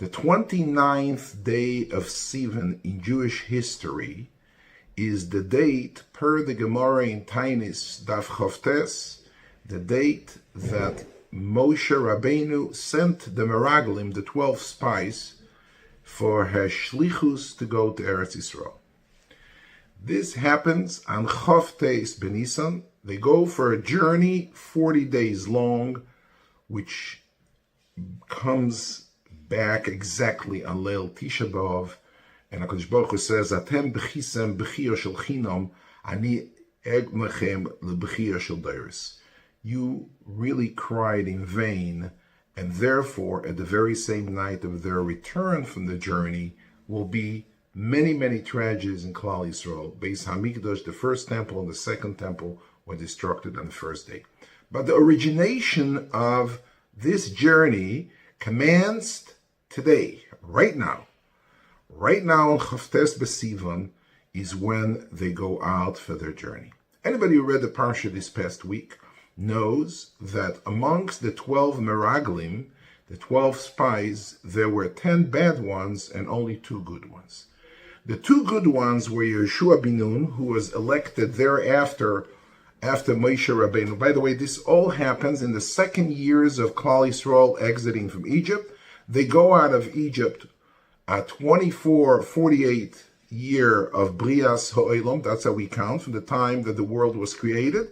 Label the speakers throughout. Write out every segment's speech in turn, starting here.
Speaker 1: The 29th day of Sivan in Jewish history is the date, per the Gemara in Tainis Daf Chavtes, the date that Moshe Rabbeinu sent the Meraglim, the 12 spies, for her shlichus to go to Eretz Yisroel. This happens on Chavtes Benisan. They go for a journey 40 days long, which comes back exactly on Leil Tisha B'Av, and HaKadosh Baruch Hu says, "Atem b'chisem b'chiyah shel chinam, ani eg mechem leb'chiyah shel deiros." You really cried in vain, and therefore, at the very same night of their return from the journey, will be many, many tragedies in Klal Yisrael. Beis Hamikdash, the first temple and the second temple, were destructed on the first day. But the origination of this journey commenced today, right now. Right now, Chavtes B'Sivan is when they go out for their journey. Anybody who read the Parsha this past week knows that amongst the 12 Meraglim, the 12 spies, there were 10 bad ones and only 2 good ones. The 2 good ones were Yehoshua ben Nun, who was elected thereafter after Moshe Rabbeinu. By the way, this all happens in the second years of Klal Yisrael exiting from Egypt. They go out of Egypt at 48 year of Brias Ha'olam. That's how we count from the time that the world was created.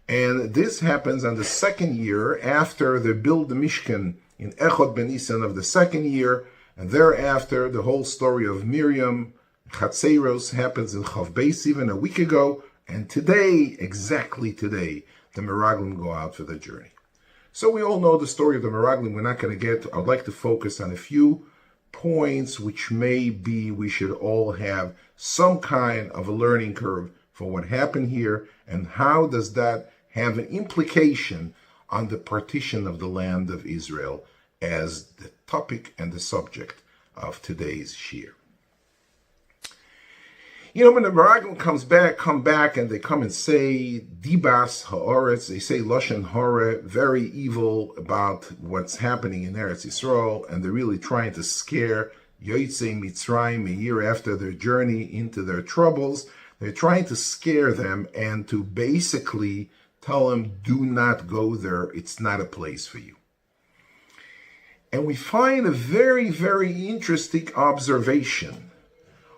Speaker 1: And this happens on the second year after they build the Mishkan in Echod Ben Nisan of the second year. And thereafter, the whole story of Miriam, Chatzeros, happens in Chav Beis even a week ago. And today, exactly today, the Meraglim go out for the journey. So we all know the story of the Meraglim. We're not going to get, I'd like to focus on a few points which maybe we should all have some kind of a learning curve for what happened here, and how does that have an implication on the partition of the land of Israel as the topic and the subject of today's shiur. You know, when the Meraglim come back and they come and say Dibas Ha'oretz, they say Lashon Hara, very evil about what's happening in Eretz Yisroel, and they're really trying to scare Yotzei Mitzrayim a year after their journey into their troubles. They're trying to scare them and to basically tell them, do not go there, it's not a place for you. And we find a very, very interesting observation.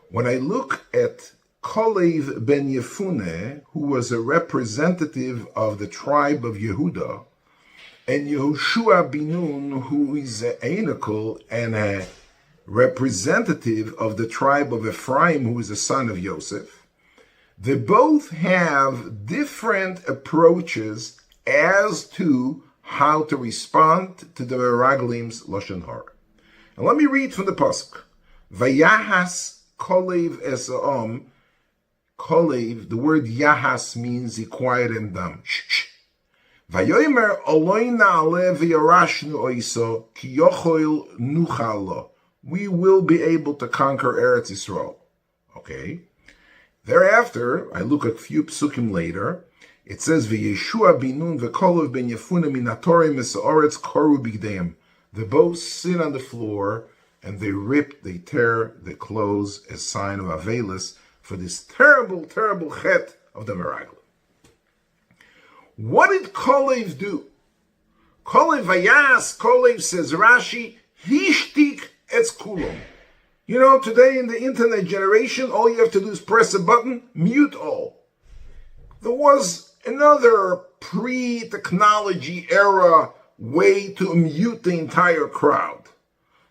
Speaker 1: When I look at Kalev ben Yefuneh, who was a representative of the tribe of Yehuda, and Yehoshua ben Nun, who is an Enokel and a representative of the tribe of Ephraim, who is a son of Yosef, they both have different approaches as to how to respond to the Meraglim's Lashon Hara. And let me read from the pasuk. Vayahas Kolev esa'om. Kolev, the word Yahas means he quieted him down. Shh. Vayomer Eloi na'aleh v'yarashnu oiso ki yochol nuchalo. We will be able to conquer Eretz Yisroel. Okay. Thereafter, I look at a few psukim later. It says V'Yeshua ben Nun v'Kolev ben Yefuneh min haTorah misa'oretz koru bigdeim. They both sit on the floor and they tear their clothes as sign of Avelis for this terrible, terrible Chet of the Meraglim. What did Kolev do? Kolev vayas, Kolev says Rashi, hishtik etz kulom. You know, today in the internet generation, all you have to do is press a button, mute all. There was another pre-technology era way to mute the entire crowd.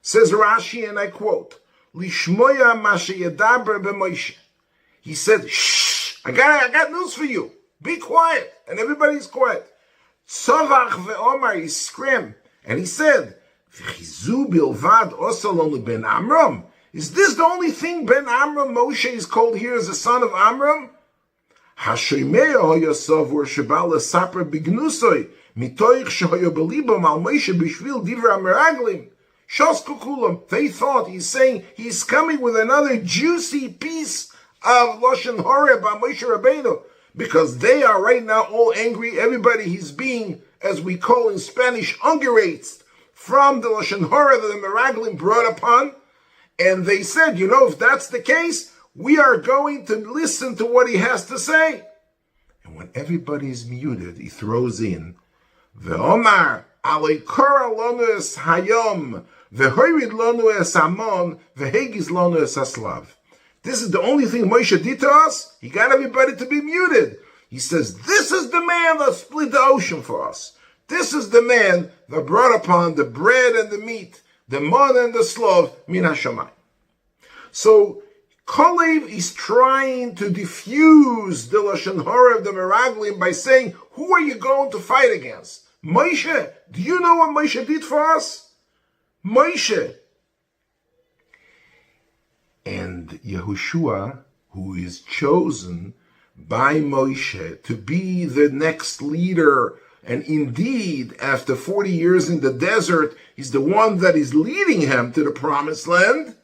Speaker 1: Says Rashi, and I quote, Lishmoya masheyedaber b'Moshe. He said, shh, I got news for you. Be quiet. And everybody's quiet. Tzavach ve'omar, he screamed. And he said, V'chizu bilvad osalon ben Amram. Is this the only thing Ben Amram, Moshe is called here as the son of Amram? Hashoimei hoyasavur shebal lesaper bignusoi mitoich shehoyo belibam al Moshe b'shvil divra meraglim. They thought he's saying he's coming with another juicy piece of Lashon Hara by Moshe Rabbeinu, because they are right now all angry. Everybody he's being, as we call in Spanish, angerates from the Lashon Hora that the Meraglim brought upon. And they said, if that's the case, we are going to listen to what he has to say. And when everybody's muted, he throws in, Ve'omar alei kora lonu es hayom, ve'hoirid lonu es amon, ve'hegiz lonu es aslav. This is the only thing Moshe did to us. He got everybody to be muted. He says, this is the man that split the ocean for us. This is the man that brought upon the bread and the meat, the mon and the slav, min hashamayim. So, Kalev is trying to diffuse the Lashon Hora of the Meraglim by saying, who are you going to fight against? Moshe. Do you know what Moshe did for us? Moshe. And Yehoshua, who is chosen by Moshe to be the next leader, and indeed, after 40 years in the desert, he's the one that is leading him to the promised land.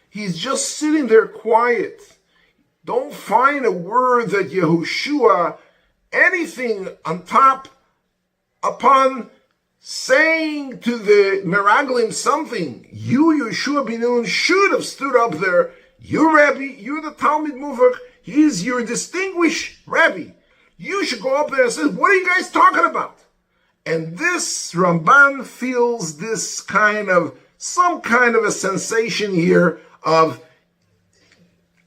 Speaker 1: He's just sitting there quiet. Don't find a word that Yehoshua, anything on top, upon saying to the Meraglim something. You, Yehoshua ben Nun, should have stood up there. You, Rabbi, you're the Talmud Muvach. He's your distinguished Rabbi. You should go up there and say, what are you guys talking about? And this Ramban feels this some kind of a sensation here of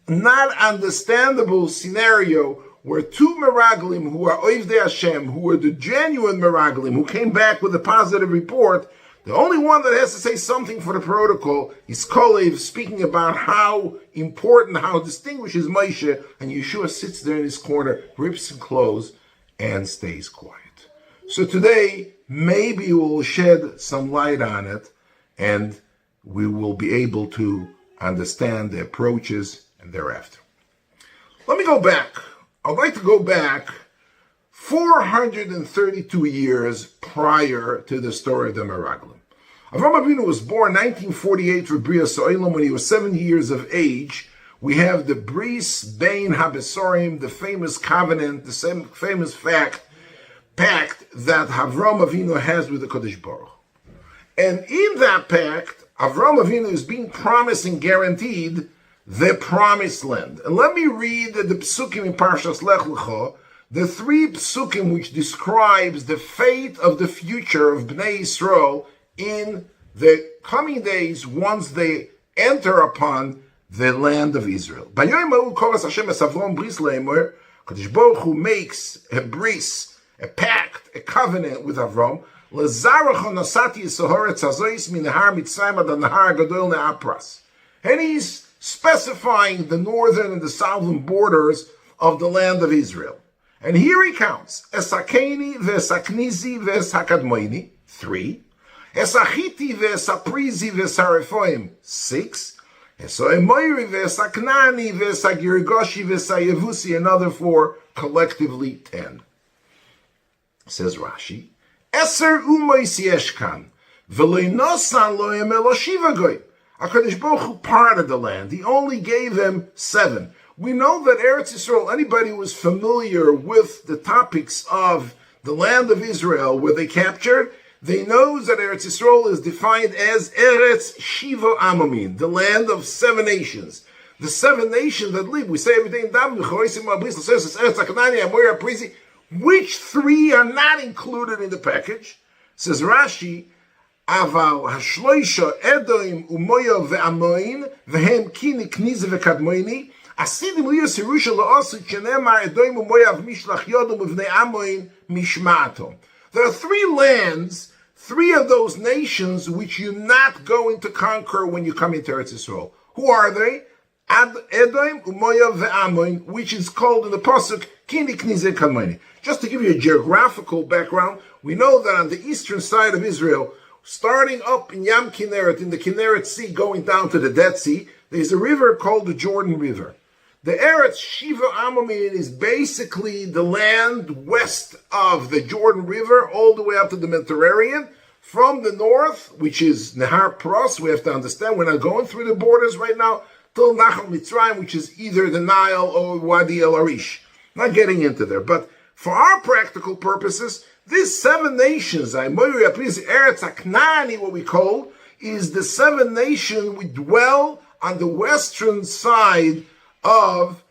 Speaker 1: not understandable scenario where two Meraglim who are Oivdei Hashem, who are the genuine Meraglim, who came back with a positive report, the only one that has to say something for the protocol is Kalev, speaking about how important, how distinguished is Moshe, and Yeshua sits there in his corner, rips his clothes, and stays quiet. So today, maybe we'll shed some light on it, and we will be able to understand the approaches and thereafter. Let me go back. I'd like to go back 432 years prior to the story of the Meraglim. Avraham Avinu was born 1948 for Brias Olam when he was 70 years of age. We have the Bris Bein HaBesorim, the famous covenant, the same famous pact that Avraham Avinu has with the Kodesh Baruch Hu. And in that pact, Avraham Avinu is being promised and guaranteed the promised land. And let me read the psukim in Parshas Lech Lecha, the three psukim which describes the fate of the future of Bnei Yisrael in the coming days once they enter upon the land of Israel. Kadosh Baruch Hu makes a bris, a pact, a covenant with Avram. And he's specifying the northern and the southern borders of the land of Israel. And here he counts. Esakeni v'esaknizi v'esakadmoini, 3. Esachiti v'esaprizi v'esarefoim, 6. Esoemoiri v'esaknani v'esagirigoshi v'esayevusi, another 4, collectively 10. Says Rashi, Eser umois yeshkan, v'loinosan loem eloshivagoy. HaKadosh Baruch Hu parted the land. He only gave them 7. We know that Eretz Yisroel, anybody who is familiar with the topics of the land of Israel, where they captured, they know that Eretz Yisroel is defined as Eretz Shiva Amamin, the land of 7 nations. The 7 nations that live, we say every day in David, which 3 are not included in the package? Says Rashi, Aval hashloisha Edom umoya ve'amoin vehem kini knize ve'kadmoini asidim liyos Yerusha la'osu chenemar Edom umoya v'mishlach yodom uvnei amoin mishma'atom. There are 3 lands, 3 of those nations which you're not going to conquer when you come into Eretz Yisroel. Who are they? Edom umoya ve'amoin, which is called in the pasuk kini knize kadmoini. Just to give you a geographical background, we know that on the eastern side of Israel, starting up in Yam Kinneret, in the Kinneret Sea, going down to the Dead Sea, there's a river called the Jordan River. The Eretz Shiva Amamin is basically the land west of the Jordan River, all the way up to the Mediterranean. From the north, which is Nehar Pros, we have to understand, we're not going through the borders right now, till Nachal Mitzrayim, which is either the Nile or Wadi El Arish. Not getting into there, but For our practical purposes, these 7 nations, Eretz Aknani, what we call, is the 7 nations we dwell on the western side of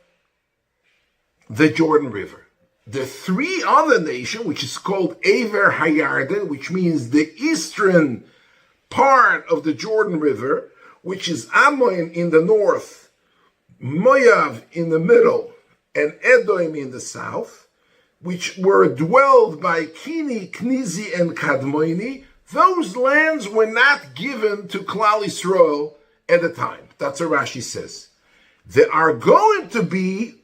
Speaker 1: the Jordan River. The 3 other nations, which is called Aver Hayarden, which means the eastern part of the Jordan River, which is Ammon in the north, Moav in the middle, and Edom in the south, which were dwelled by Kini, Knizi, and Kadmoini, those lands were not given to Klal Yisrael at the time. That's what Rashi says. They are going to be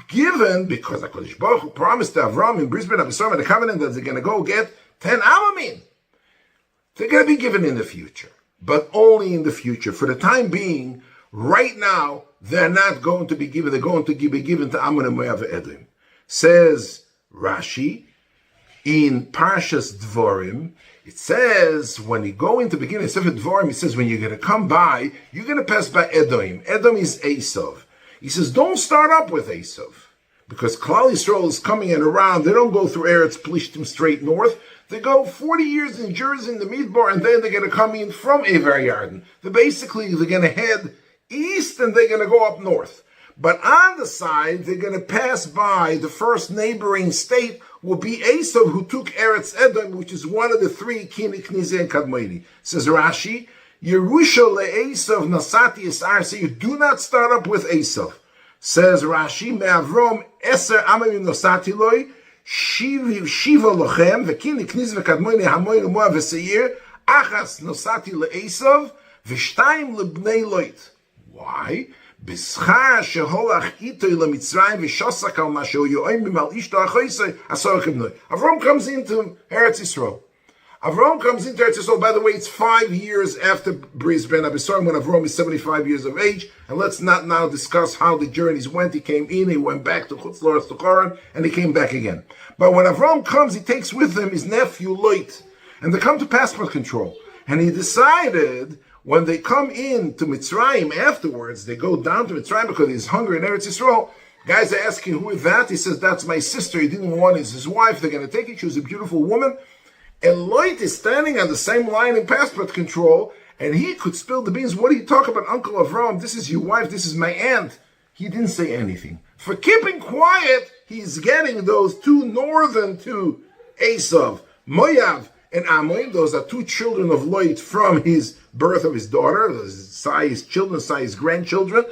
Speaker 1: given, because HaKadosh Baruch Hu promised to Avram in Bris Ben Abisorim, the covenant, that they're going to go get 10 Amamim. They're going to be given in the future, but only in the future. For the time being, right now, they're not going to be given. They're going to be given to Ammon and Moav and Edom. Says Rashi, in Parshas Dvorim, it says, when you go into the beginning of Sefer Dvorim, it says, when you're going to come by, you're going to pass by Edom. Edom is Esav. He says, don't start up with Esav, because Klal Yisrael is coming in around. They don't go through Eretz Plishtim straight north. They go 40 years in Jersey in the Midbar, and then they're going to come in from Aver Yarden. They're going to head east, and they're going to go up north. But on the side, they're going to pass by the first neighboring state, will be Esav, who took Eretz Edom, which is one of the 3, Kini, Knizi, and Kadmoini. Says Rashi, Yerusha le'Esav nasati es arsa. You do not start up with Esav. Says Rashi, me'avrom eser amim nasati loi, shiva lochem, v'kini, Knizi, v'kadmoini, hamoini, moav, v'seir, achas nasati le'Esav, v'shtayim lebnei loit. Why? Avram comes into Eretz Yisroel. By the way, it's 5 years after Bris Ben Abisorim, when Avram is 75 years of age. And let's not now discuss how the journeys went. He came in, he went back to Chutz La'aretz to Koran, and he came back again. But when Avram comes, he takes with him his nephew Lot, and they come to passport control. And he decided, when they come in to Mitzrayim afterwards, they go down to Mitzrayim because he's hungry in Eretz Yisroel. Guys are asking, who is that? He says, that's my sister. He didn't want it. It's his wife. They're going to take it. She was a beautiful woman. And Lot is standing on the same line in passport control, and he could spill the beans. What do you talk about, Uncle Avram? This is your wife. This is my aunt. He didn't say anything. For keeping quiet, he's getting those 2 northern 2, Esav, Moav, and Ammon. Those are 2 children of Lot from his birth of his daughter, his children, his grandchildren.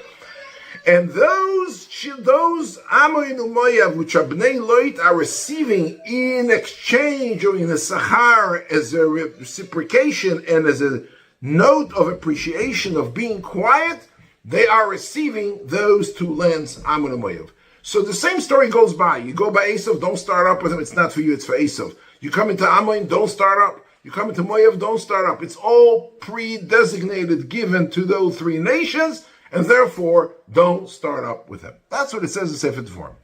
Speaker 1: And those Ammon and Moav, which are Bnei Lot, are receiving in exchange or in a sachar as a reciprocation and as a note of appreciation of being quiet, they are receiving those 2 lands, Ammon and Moav. So the same story goes by. You go by Esav, don't start up with him. It's not for you, it's for Esav. You come into Ammon, don't start up. You come into Moav, don't start up. It's all pre-designated, given to those 3 nations, and therefore, don't start up with them. That's what it says in Sefer Dvorim.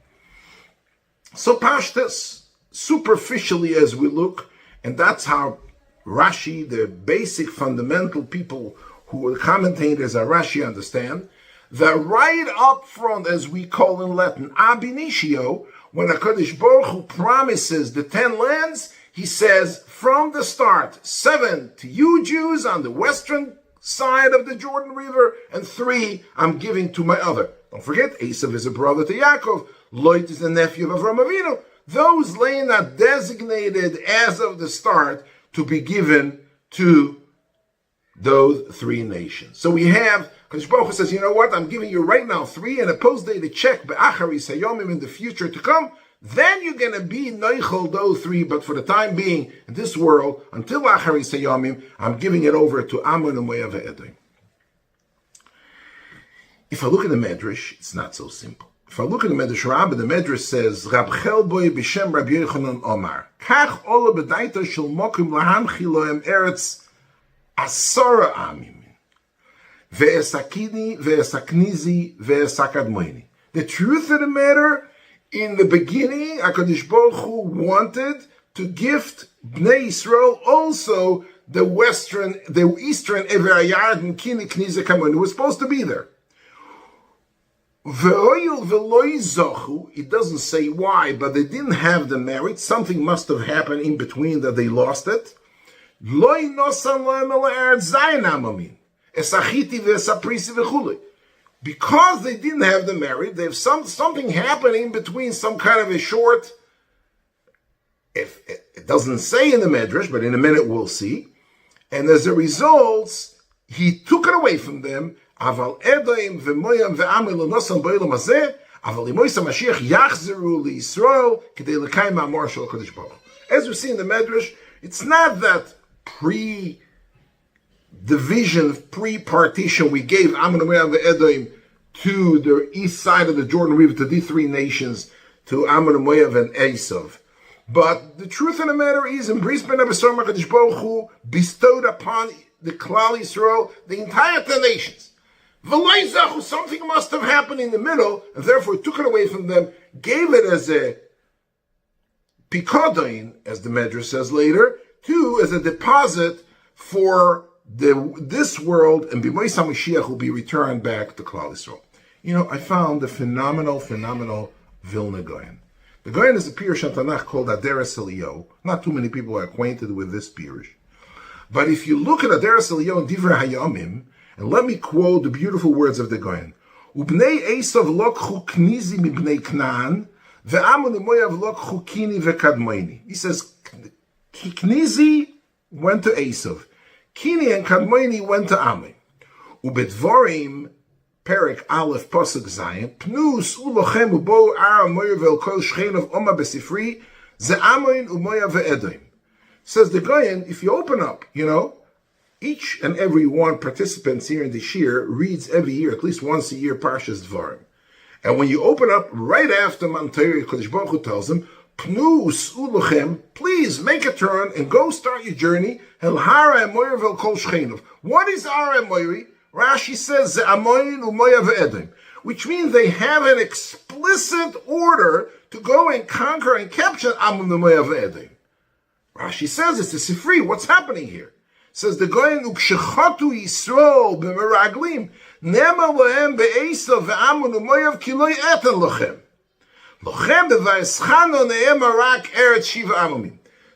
Speaker 1: So Parshas, superficially as we look, and that's how Rashi, the basic fundamental people who are commentators are Rashi understand, that right up front, as we call in Latin, ab initio, when HaKadosh Baruch Hu promises the 10 lands, he says, from the start, 7 to you Jews on the western side of the Jordan River, and 3 I'm giving to my other. Don't forget, Esav is a brother to Yaakov, Lot is the nephew of Avram Avinu. Those lands are designated as of the start to be given to those 3 nations. So we have, Kadosh Baruch Hu says, you know what, I'm giving you right now 3, and a post-dated check, be'acharis hayomim, in the future to come, then you're going to be noichel those 3, but for the time being, in this world, until acharis hayomim, I'm giving it over to Ammon and Moav and Edom. If I look at the Medrash, it's not so simple. If I look at the Medrash Rabbah, the Medrash says, Rab Chelboi b'shem Rabbi Yochanan Omar, Kach ola b'daita shel mokim lahamchi lohem eretz asara amim, ve'esakini, ve'esaknizi, ve'esakadmoini. The truth of the matter, in the beginning, HaKadosh Baruch Hu wanted to gift Bnei Yisrael also the eastern Ever Yarden, Kini, Knizi, Kamon. It was supposed to be there. It doesn't say why, but they didn't have the merit. Something must have happened in between that they lost it. Because they didn't have the merit, they have something happening in between, some kind of a short. If it doesn't say in the Medrash, but in a minute we'll see. And as a result, he took it away from them. Aval Edoim v'moyam ve'amel l'nosam b'olam hazeh. Aval imoysa Mashiach yachzeru liYisroel k'dei l'kayim ha'amor shel HaKadosh Baruch Hu. As we see in the Medrash, it's not that pre-division, pre-partition, we gave Ammon, Moab, and Edom to the east side of the Jordan River, to these three nations, to Ammon, Moab, and Esav. But the truth of the matter is, in Bris Ben Abisor HaKadosh Baruch Hu bestowed upon the Klal Yisrael the entire 10 nations. V'lo, something must have happened in the middle, and therefore took it away from them, gave it as a pikodin, as the Medrash says later, two, as a deposit for this world, and B'mois HaMashiach will be returned back to Klal Yisrael. You know, I found a phenomenal Vilna Goyen. The Goyen is a Pirush on Tanakh called Aderes Eliyahu. Not too many people are acquainted with this Pirush. But if you look at Aderes Eliyahu and Divrei Hayomim, and let me quote the beautiful words of the Goyen. Ubnei Esav lokchu knizi mibnei Knan, ve'amun u'moyav lokchu kini ve'kadmoini. He says, Knizi went to Esav. Kini and Kadmoini went to Ammon. Ubedvorim, Perek Aleph Pasuk Zayin, Pnus ulochem ubo ar moyer vel kol shchenov oma besifri, ze Ammon umoya ve'edoim. Says the Goyen, if you open up, each and every one participants here in the Shiur reads every year, at least once a year, Parshas Dvarim. And when you open up right after Matan Torah, Kodesh Baruch Hu tells them, Pnus ulochem, please make a turn and go start your journey. El hara emoyer vel kol shchenov. What is hara emoyri? Rashi says ze amoyin umoya ve'edim, which means they have an explicit order to go and conquer and capture Ammon umoya ve'edim. Rashi says it's a sifri. What's happening here? Says the Goyen ukshechatu Yisroel b'meraglim nema lohem be'esav ve'Ammon umoya kiloi eten lochem.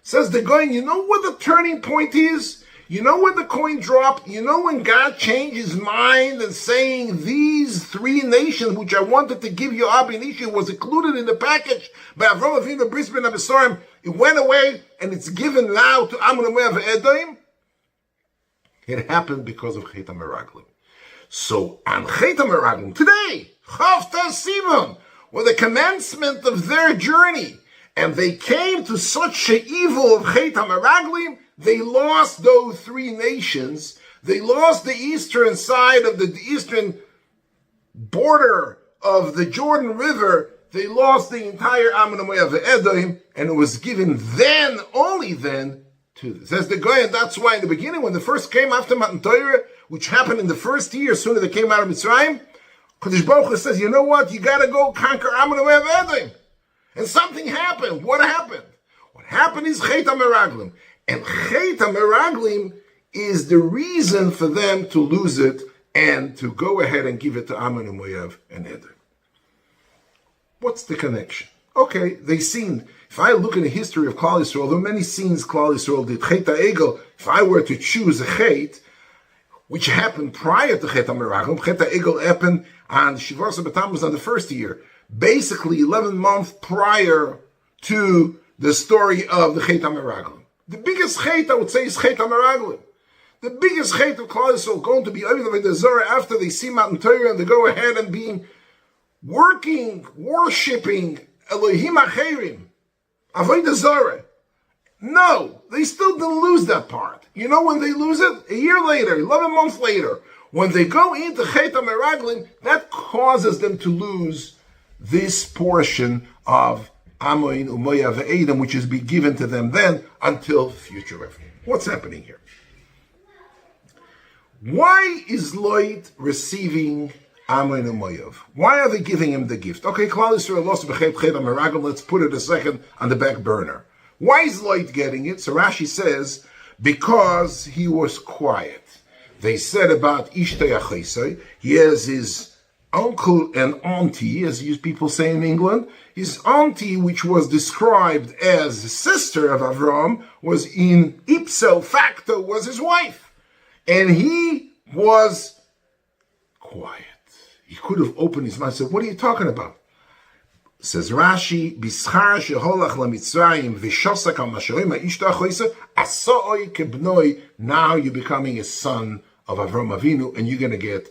Speaker 1: Says the Goyen, you know what the turning point is? You know when the coin dropped? You know when God changed his mind and saying these three nations which I wanted to give you ab initio was included in the package by Avraham Avinu Bris Ben Abisorim, it went away and it's given now to Ammon Moab Edom? It happened because of Chet Meraglim. So on Chet Meraglim today, Chavta Sivan, or the commencement of their journey, and they came to such an evil of Chet HaMeraglim, they lost those three nations. They lost the eastern side of the eastern border of the Jordan River. They lost the entire Ammon Moab Edom, and it was given then, only then, to this. Says the Goyen, that's why in the beginning, when they first came after Matan Torah, which happened in the first year, as soon as they came out of Mitzrayim, Kodesh Baruch Hu says, you know what? You got to go conquer Ammon Moab Edom. And something happened. What happened? What happened is Chet HaMeraglim. And Chet HaMeraglim is the reason for them to lose it and to go ahead and give it to Ammon and Moab and Edom. What's the connection? Okay, they sinned. If I look at the history of Klal Yisrael, there are many sins Klal Yisrael did. Chet HaEgel, if I were to choose a Chet, which happened prior to Chet HaMeraglim, Chet HaEgel happened on Shivas HaBatam on the first year, basically 11 months prior to the story of the Chet HaMeraglim. The biggest Chet, I would say, is Chet HaMeraglim. The biggest Chet of Klal Yisrael going to be Ovid the Zorah after they see Matan Torah and they go ahead and being working, worshipping Elohim Acherim, Avodah Zorah. No, they still didn't lose that part. You know when they lose it? A year later, 11 months later. When they go into Chet HaMeraglim, that causes them to lose this portion of Ammon, Umoya, Ve'edom, which is be given to them then until future revenue. What's happening here? Why is Lot receiving Ammon and Moav? Why are they giving him the gift? Okay, Klal Yisrael lost Chet HaMeraglim. Let's put it a second on the back burner. Why is Lot getting it? So Rashi says, because he was quiet. They said about Ishtay Achaisai, he has his uncle and auntie, as you people say in England. His auntie, which was described as the sister of Avram, was in ipso facto was his wife. And he was quiet. He could have opened his mouth and said, what are you talking about? Says Rashi, Bischar sheholach lamitzrayim v'shosak al mashorim ha'ishto achoisa asoi kebnoi. Now you're becoming a son of Avram Avinu, and you're going to get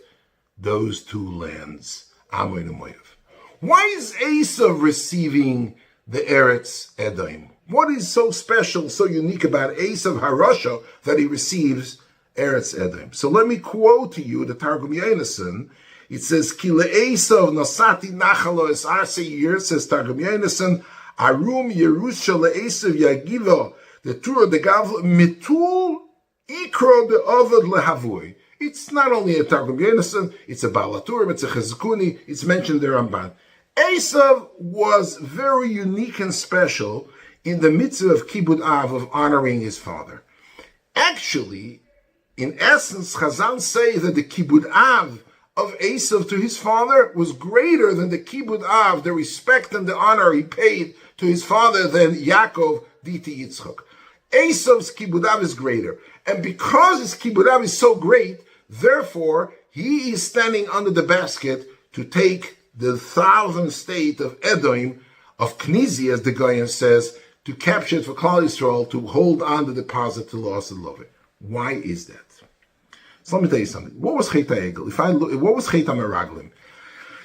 Speaker 1: those two lands, Amoin and Moav. Why is Esav receiving the Eretz Edom? What is so special, so unique about Esav Harasha that he receives Eretz Edom? So let me quote to you the Targum Yonasan. It says, Ki le'esav nosati nachalo es arseir, says Targum Yonasan, Arum Yerusha le'esav yagivo, the Torah de Gav, mitul ikro de ovad lehavui. It's not only a Targum Yonasan, it's a Balaturim, it's a Chizkuni, it's mentioned there Ramban. Esav was very unique and special in the mitzvah of Kibud Av, of honoring his father. Actually, in essence, Chazal say that the Kibud Av of Esav to his father was greater than the Kibud Av, the respect and the honor he paid to his father, than Yaakov Diti Yitzchak. Esav's Kibud Av is greater. And because his Kibud Av is so great, therefore, he is standing under the basket to take the southern state of Edom, of Knizi, as the Goyen says, to capture it for Klal Yisrael, to hold on the deposit to loss and love it. Why is that? So let me tell you something. What was Chet HaEgel? What was Chet Meraglim?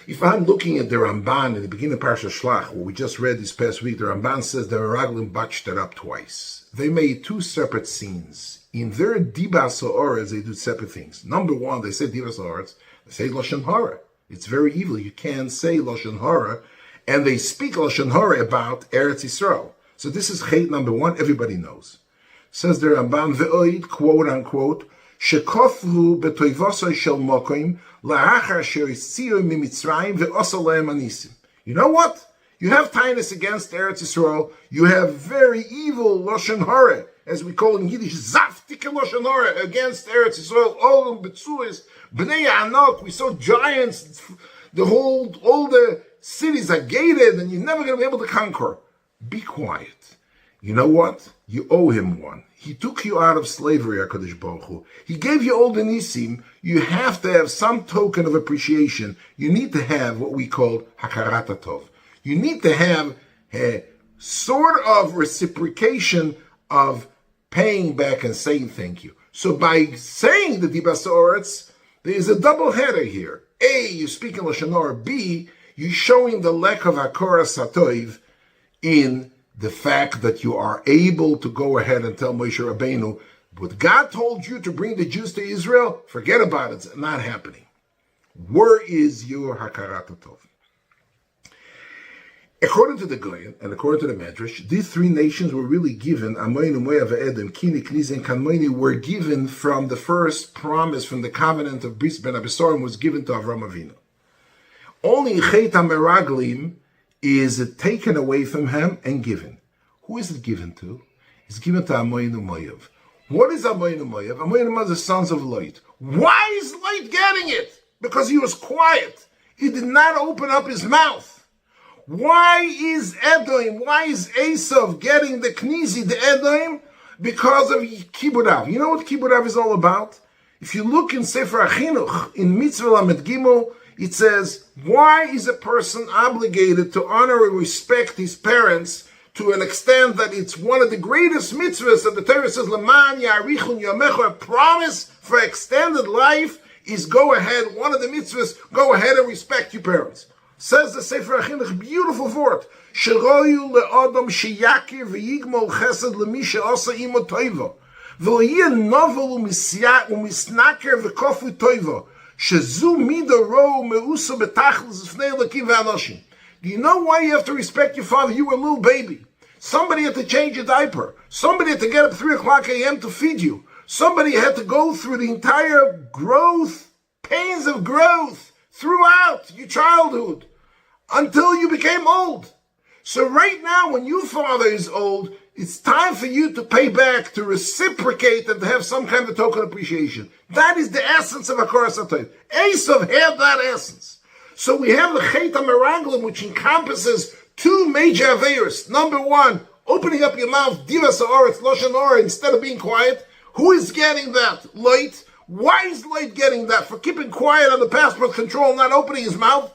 Speaker 1: If I'm looking at the Ramban in the beginning of Parshas Shlach, what we just read this past week, the Ramban says the Meraglim botched it up twice. They made two separate scenes. In their Dibas Ha'oretz, they do separate things. Number one, they say Dibas Ha'oretz, they say Lashon Hara. It's very evil. You can't say Lashon Hara. And they speak Lashon Hara about Eretz Yisroel. So this is Chet number one, everybody knows. Says the Ramban, Ve'oid, quote unquote, Shekofru betoivosoi shel mokoim, la'achar she'isziru mimitzrayim ve'osa lehem anisim. You know what? You have tightness against Eretz Yisroel. You have very evil Lashon Hara, as we call in Yiddish, Zaftik Lashon Hara, against Eretz Yisroel. Olam Betzuis, Bnei Anok, we saw giants. All the cities are gated, and you're never going to be able to conquer. Be quiet. You know what? You owe him one. He took you out of slavery, HaKadosh Baruch Hu. He gave you all the nisim. You have to have some token of appreciation. You need to have what we call hakarat tov. You need to have a sort of reciprocation of paying back and saying thank you. So by saying the Dibas Ha'oretz, there is a double header here. A, you speak in Lashon Hara. B, you're showing the lack of Hakoras HaTov in the fact that you are able to go ahead and tell Moshe Rabbeinu, what God told you to bring the Jews to Israel, forget about it, it's not happening. Where is your Hakarat Tov? According to the Goyen and according to the Medrash, these three nations were really given, Amoinu, Moav, Edom, Kini, Kniz, and Kanmoini, were given from the first promise, from the covenant of Bris Ben Abisarim, was given to Avram Avinu. Only Chet Meraglim is taken away from him and given. Who is it given to? It's given to Amoinu Moav. What is Amoinu Moav? Amoinu Moav is the sons of Lot. Why is Lot getting it? Because he was quiet. He did not open up his mouth. Why is Edom, why is Esav getting the Knizi, the Edom? Because of Kibud Av. You know what Kibud Av is all about? If you look in Sefer HaChinuch, in Mitzvah Lamed Gimel, it says, why is a person obligated to honor and respect his parents to an extent that it's one of the greatest mitzvahs that the Torah says, Leman Yarichun Yamecha, a promise for extended life is go ahead, one of the mitzvahs, go ahead and respect your parents. Says the Sefer HaChinuch, beautiful word, Sheroyu le'odom sheyakir v'yigmol chesed lemisha osa imo toivo, v'loyeh novel u'misnaker v'kofu toivo, shezu mida ro meusa betachlis v'fnei elokim v'anoshim. Do you know why you have to respect your father? You were a little baby. Somebody had to change your diaper. Somebody had to get up 3 o'clock a.m. to feed you. Somebody had to go through the entire growth, pains of growth, throughout your childhood, until you became old. So right now, when your father is old, it's time for you to pay back, to reciprocate, and to have some kind of token appreciation. That is the essence of Hakoras HaTov. Esav had that essence. So we have the Chet Meraglim, which encompasses two major averos. Number one, opening up your mouth, divas ha'aretz, lashon hara, instead of being quiet. Who is getting that? Light. Why is Light getting that? For keeping quiet on the passport control, not opening his mouth.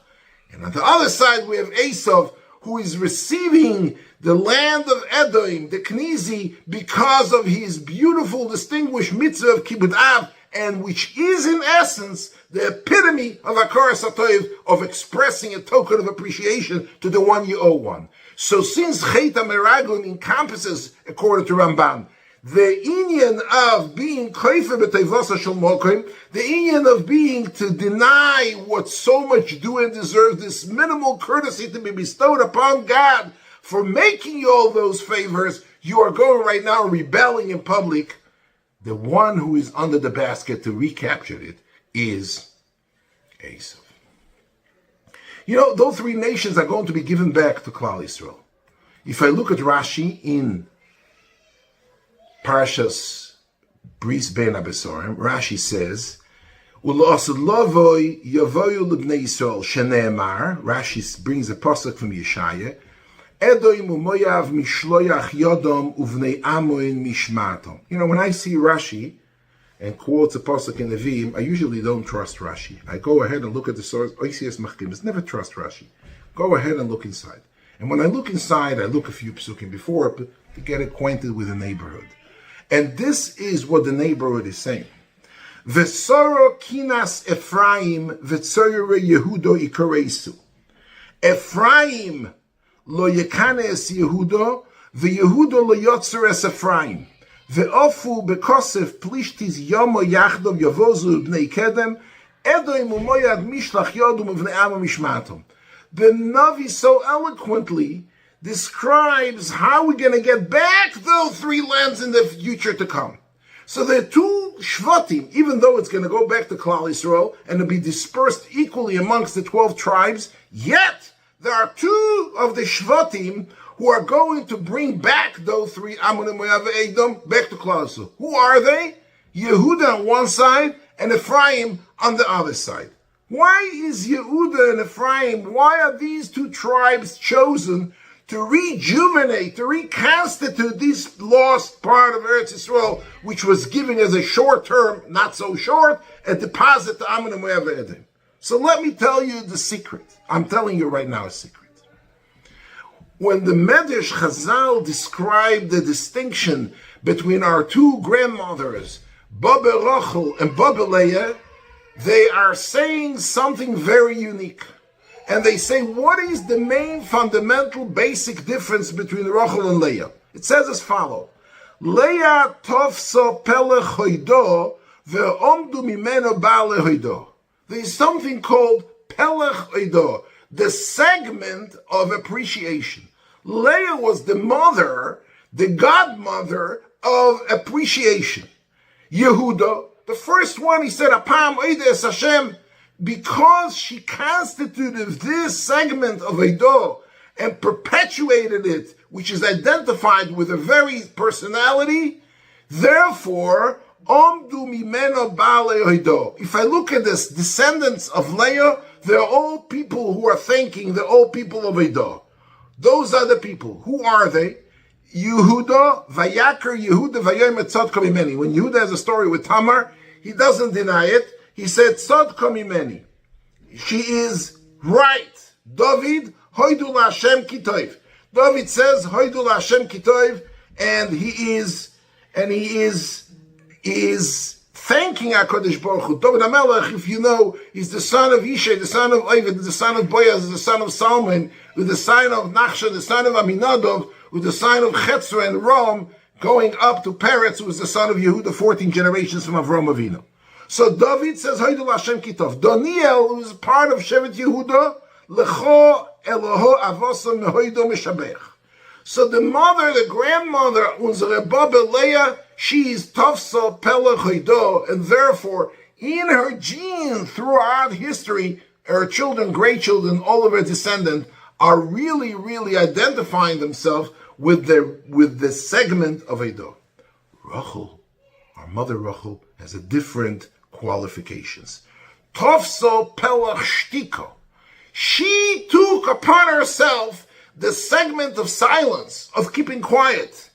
Speaker 1: And on the other side, we have Esav, who is receiving the land of Edom, the Knizi, because of his beautiful, distinguished mitzvah of Kibbud Av, and which is in essence the epitome of Hakaras HaTov, of expressing a token of appreciation to the one you owe one. So since Chet HaMeraglim encompasses, according to Ramban, the inyan of being koifer b'teivasa shel mokim, the inyan of being to deny what so much due and deserve, this minimal courtesy to be bestowed upon God for making you all those favors, you are going right now rebelling in public. The one who is under the basket to recapture it is Esav. You know, those three nations are going to be given back to Klal Yisrael. If I look at Rashi in Parshas Bris Ben Abesorim, Rashi says, U'la'asad yavoyu l'bnei Yisrael shene'emar. Rashi brings a pasuk from Yeshaya, Edom u'moyav mishloyach yodom uvnei amoin mishmatom. You know, when I see Rashi and quotes a pasuk in Nevi'im, I usually don't trust Rashi. I go ahead and look at the source. Oisias machkimis, never trust Rashi. Go ahead and look inside. And when I look inside, I look a few psukim before to get acquainted with the neighborhood. And this is what the neighborhood is saying. V'soro kinas Ephraim v'tzoyere Yehudo ikaresu. Ephraim lo yekanes Yehudo, v'Yehudo lo yotzer es Ephraim. Ve'ofu bekosef plishtis yomo yachdom yavozu b'nei kedem, Edom u'moyad mishlach yodum u'vnei amo mishmatom. The Navi so eloquently describes how we're going to get back those three lands in the future to come. So there are two Shvatim, even though it's going to go back to Klal Yisrael and to be dispersed equally amongst the 12 tribes, yet there are two of the Shvatim who are going to bring back those three Ammonim, Moav, Edom back to Klal Yisrael. Who are they? Yehuda on one side and Ephraim on the other side. Why is Yehuda and Ephraim, why are these two tribes chosen to rejuvenate, to reconstitute this lost part of Eretz Yisrael, which was given as a short-term, not so short, a deposit to Ammon and Moav Edom? So let me tell you the secret. I'm telling you right now a secret. When the Medrash Chazal described the distinction between our two grandmothers, Baba Rachel and Baba Leah, they are saying something very unique. And they say, what is the main fundamental basic difference between Rachel and Leah? It says as follows: Leah tofso pelech hoido ve'omdu mimeno ba'ale hoido. There is something called pelech hoido, the segment of appreciation. Leah was the mother, the godmother of appreciation. Yehuda, the first one, he said, Apam oides Hashem, because she constituted this segment of Eido and perpetuated it, which is identified with a very personality, therefore, Omdu mimeno ba'ale Eido. If I look at this, descendants of Leah, they're all people who are thanking the old people of Eido. Those are the people. Who are they? Yehuda, Vayakar Yehuda, Vayom etzad kamimeni. When Yehuda has a story with Tamar, he doesn't deny it. He said, Tzad kamimeni. She is right. David, Hoidu LaHashem Kitoiv. David says, Hoidu LaHashem Kitoiv, and he is thanking HaKadosh Baruch Hu. David HaMelech, if you know, is the son of Ishai, the son of Ovid, the son of Boaz, the son of Salmon, with the son of Nachshon, the son of Aminadov, with the son of Chetzra and Ram, going up to Peretz, who was the son of Yehuda, 14 generations from Avram Avinu. So David says, Hoidu LaHashem Kitov. Daniel, who is part of Shevet Yehuda, Lecho Eloho Avosa Mehoido Meshabech. So the mother, the grandmother, unsere Baba Leah, she is Tafsa Pele Hoido, and therefore, in her gene throughout history, her children, great children, all of her descendants, are really, really identifying themselves with the segment of Eido. Rachel, our mother Rachel, has a different qualifications. Tofso pelach shtiko. She took upon herself the segment of silence, of keeping quiet.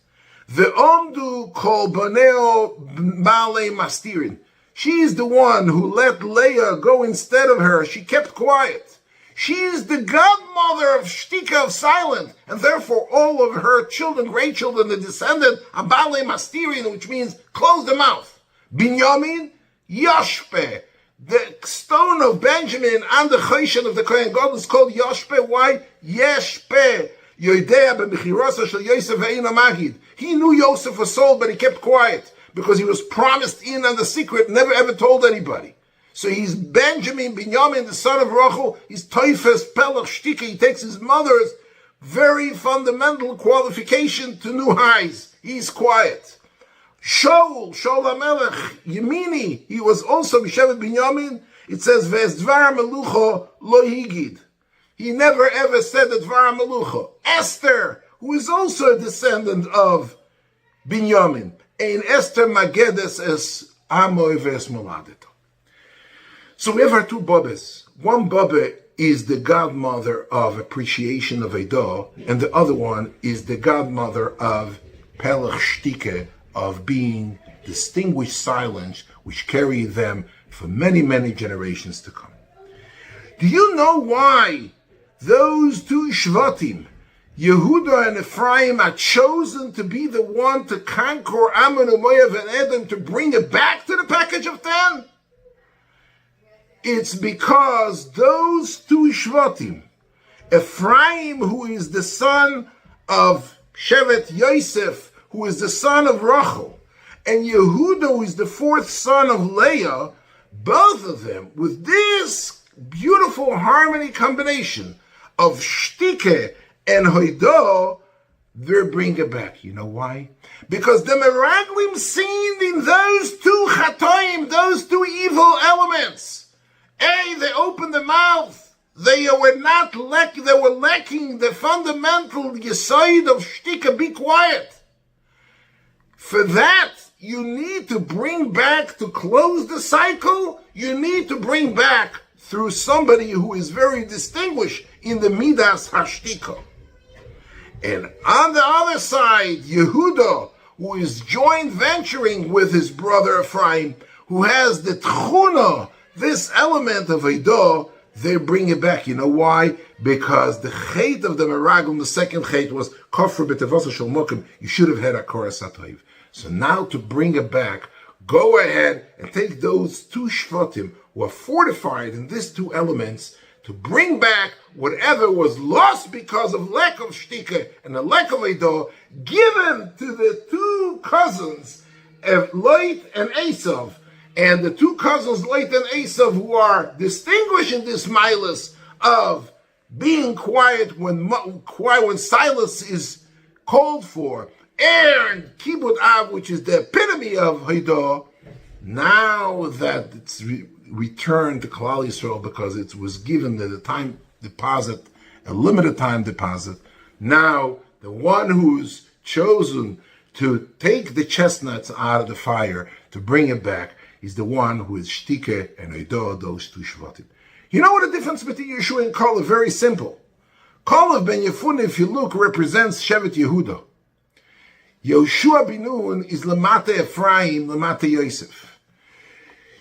Speaker 1: The omdu kol baneo male mastirin. She is the one who let Leah go instead of her. She kept quiet. She is the godmother of shtika, of silent, and therefore all of her children, great children, the descendant, abale mastirin, which means close the mouth. Binyamin, yashpe. The stone of Benjamin and the choshen of the Kohen God is called yashpe. Why? Yeshpe. Yodea b'mechirasa shel Yosef ve'ina magid. He knew Yosef was sold, but he kept quiet because he was promised in on the secret, never ever told anybody. So he's Benjamin, Binyamin, the son of Rachel. He's Toifes, Pelach, Shtika. He takes his mother's very fundamental qualification to new highs. He's quiet. Shaul HaMelech, Yemini, he was also Mishevet Binyamin. It says, Ve'ezdvar Melucho lo higid. He never ever said that Dvar Melucho. Esther, who is also a descendant of Binyamin. Ein Esther Magedes es Amoy ve'es Moladeto. So we have our two Babes. One Babe is the godmother of appreciation of Eidah, and the other one is the godmother of Pelach Shtike, of being distinguished silence, which carry them for many, many generations to come. Do you know why those two Shvatim, Yehuda and Ephraim, are chosen to be the one to conquer Ammon and Moav and Edom, to bring it back to the package of 10? It's because those two Shvatim, Ephraim, who is the son of Shevet Yosef, who is the son of Rachel, and Yehuda, who is the fourth son of Leah, both of them, with this beautiful harmony combination of Shtike and Hoidah, they bring it back. You know why? Because the Meraglim seen in those two Chatoim, those two evil elements. They opened the mouth. They were lacking the fundamental yesod of shtika, be quiet. For that, you need to bring back, to close the cycle, you need to bring back through somebody who is very distinguished in the Midas Hashtika. And on the other side, Yehuda, who is joint venturing with his brother Ephraim, who has the tchuna, this element of Eidah, they bring it back. You know why? Because the Chet of the Meraglim, the second Chet, was Kofar b'tevasa shel mokim. You should have had a Koras HaToiv. So now to bring it back, go ahead and take those two Shvatim who are fortified in these two elements to bring back whatever was lost because of lack of Shtika and the lack of Eidah, given to the two cousins of Lot and Esav. And the two cousins, Lot and Esav, who are distinguished in this milas of being quiet when silence is called for, and Kibud Av, which is the epitome of Eidah, now that it's returned to Klal Yisrael because it was given the time deposit, a limited time deposit, now the one who's chosen to take the chestnuts out of the fire, to bring it back, is the one who is Shtike and Eidah, those two Shvatim. You know what the difference between Yeshua and Kalev? Very simple. Kalev ben Yefuneh, if you look, represents Shevet Yehuda. Yoshua bin Nun is Lamata Ephraim, Lamata Yosef.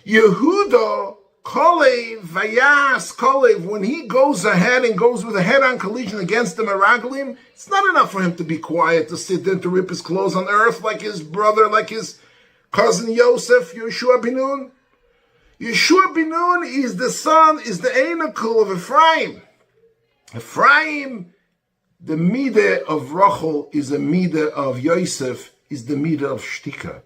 Speaker 1: Yehuda, Kalev, Vayas, Kalev, when he goes ahead and goes with a head-on collision against the Meraglim, it's not enough for him to be quiet, to sit there, to rip his clothes on earth like his brother, like his cousin Yosef, Yeshua bin Nun. Yeshua bin Nun is the son, is the Einakul of Ephraim. Ephraim, the Midah of Rachel, is a Midah of Yosef, is the Midah of Shtika.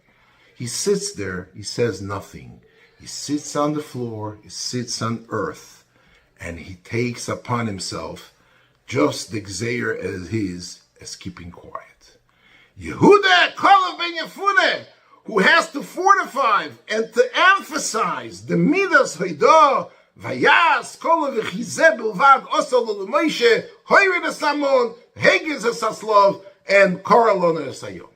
Speaker 1: He sits there, he says nothing. He sits on the floor, he sits on earth, and he takes upon himself just the Gzeir as keeping quiet. Yehuda, Kalev ben Yefuneh, who has to fortify and to emphasize the Midas Eidah, Vayas, Kalev v'chizeh bilvad osel l'Moshe, hoirid esamon, hegiz esaslov, and koralon esayom.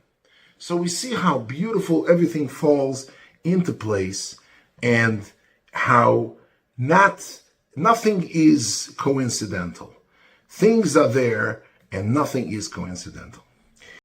Speaker 1: So we see how beautiful everything falls into place, and how not Nothing is coincidental. Things are there and nothing is coincidental.